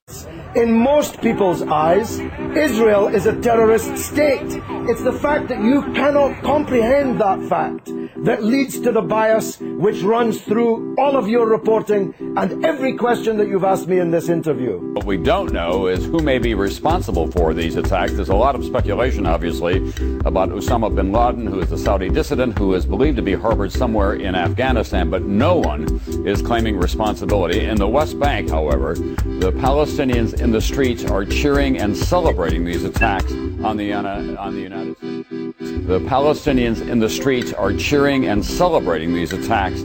In most people's eyes, Israel is a terrorist state. It's the fact that you cannot comprehend that fact that leads to the bias which runs through all of your reporting and every question that you've asked me in this interview. What we don't know is who may be responsible for these attacks. There's a lot of speculation, obviously, about Osama bin Laden, who is a Saudi dissident who is believed to be harbored somewhere in Afghanistan, but no one is claiming responsibility. In the West Bank, however, the Palestinians in the streets are cheering and celebrating these attacks on the United States. The Palestinians in the streets are cheering and celebrating these attacks.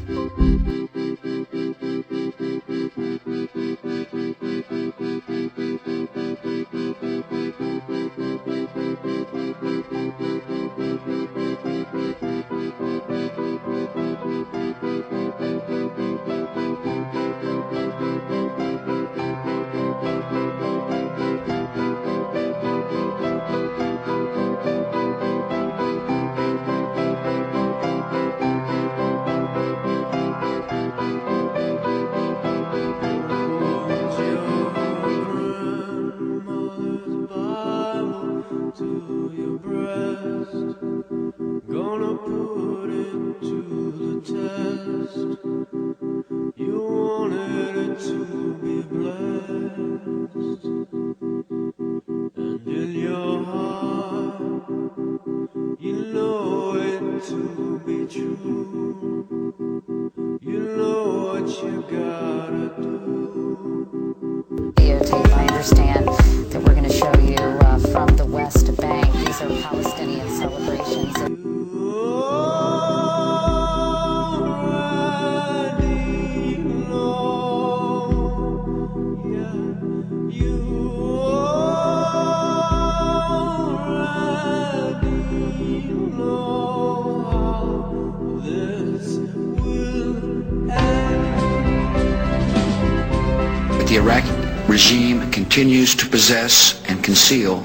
To your breast, gonna put it to the test. You wanted it to be blessed, and in your heart, you know it to be true. You know what you gotta do. Videotape, I understand that we're going to show you from the West Bank. These are Palestinian celebrations. But the Iraqi regime continues to possess and conceal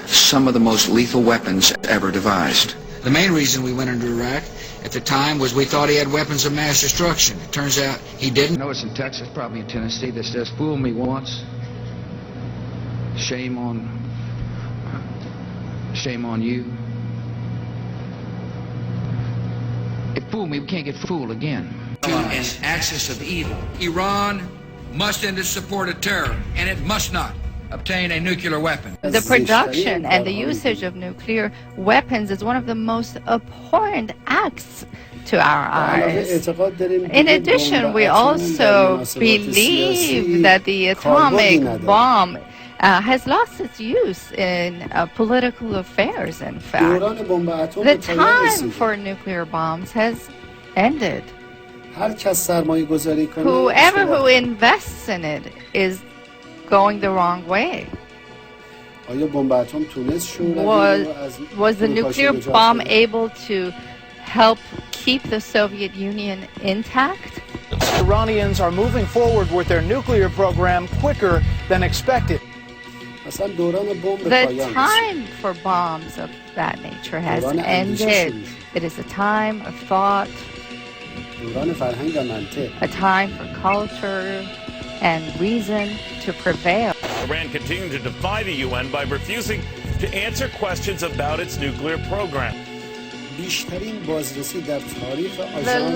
some of the most lethal weapons ever devised. The main reason we went into Iraq at the time was we thought he had weapons of mass destruction. It turns out he didn't. I know it's in Texas, probably in Tennessee, that says, "Fool me once, shame on you." It fooled me, we can't get fooled again. An axis of evil. Iran must end its support of terror, and it must not obtain a nuclear weapon. The production and the usage of nuclear weapons is one of the most abhorrent acts to our eyes. In addition, we also believe that the atomic bomb has lost its use in political affairs, in fact. The time for nuclear bombs has ended. Whoever who invests in it is going the wrong way. Was the nuclear bomb able to help keep the Soviet Union intact? Iranians are moving forward with their nuclear program quicker than expected. The time for bombs of that nature has ended. It is a time of thought, a time for culture and reason to prevail. Iran continuing to defy the UN by refusing to answer questions about its nuclear program. The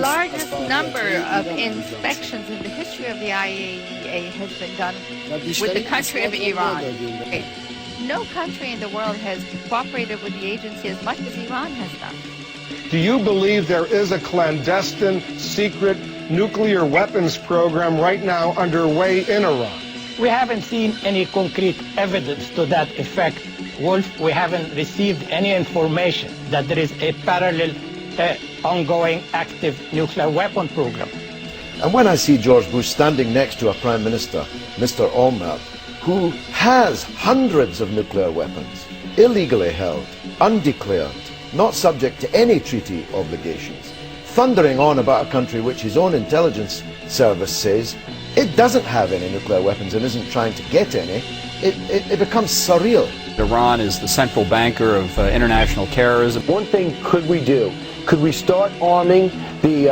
largest number of inspections in the history of the IAEA has been done with the country of Iran. No country in the world has cooperated with the agency as much as Iran has done. Do you believe there is a clandestine, secret nuclear weapons program right now underway in Iran? We haven't seen any concrete evidence to that effect, Wolf. We haven't received any information that there is a parallel, ongoing, active nuclear weapon program. And when I see George Bush standing next to a Prime Minister, Mr. Olmert, who has hundreds of nuclear weapons, illegally held, undeclared, not subject to any treaty obligations, thundering on about a country which his own intelligence service says it doesn't have any nuclear weapons and isn't trying to get any, it becomes surreal. Iran is the central banker of international terrorism. One thing could we do? Could we start arming the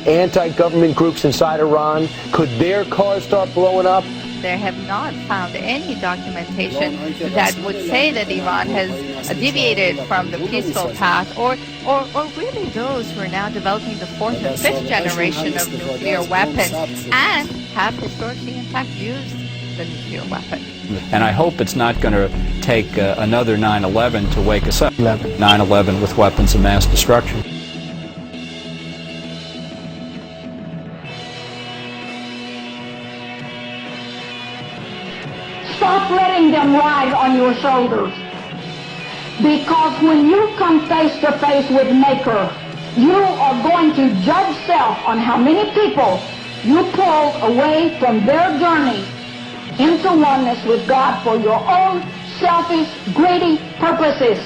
anti-government groups inside Iran? Could their cars start blowing up? they have not found any documentation that would say that Iran has deviated from the peaceful path, or really those who are now developing the fourth and fifth generation of nuclear weapons and have historically, in fact, used the nuclear weapon. And I hope it's not going to take another 9/11 to wake us up. 9/11 with weapons of mass destruction. Stop letting them ride on your shoulders. Because when you come face to face with Maker, you are going to judge self on how many people you pulled away from their journey into oneness with God for your own selfish, greedy purposes.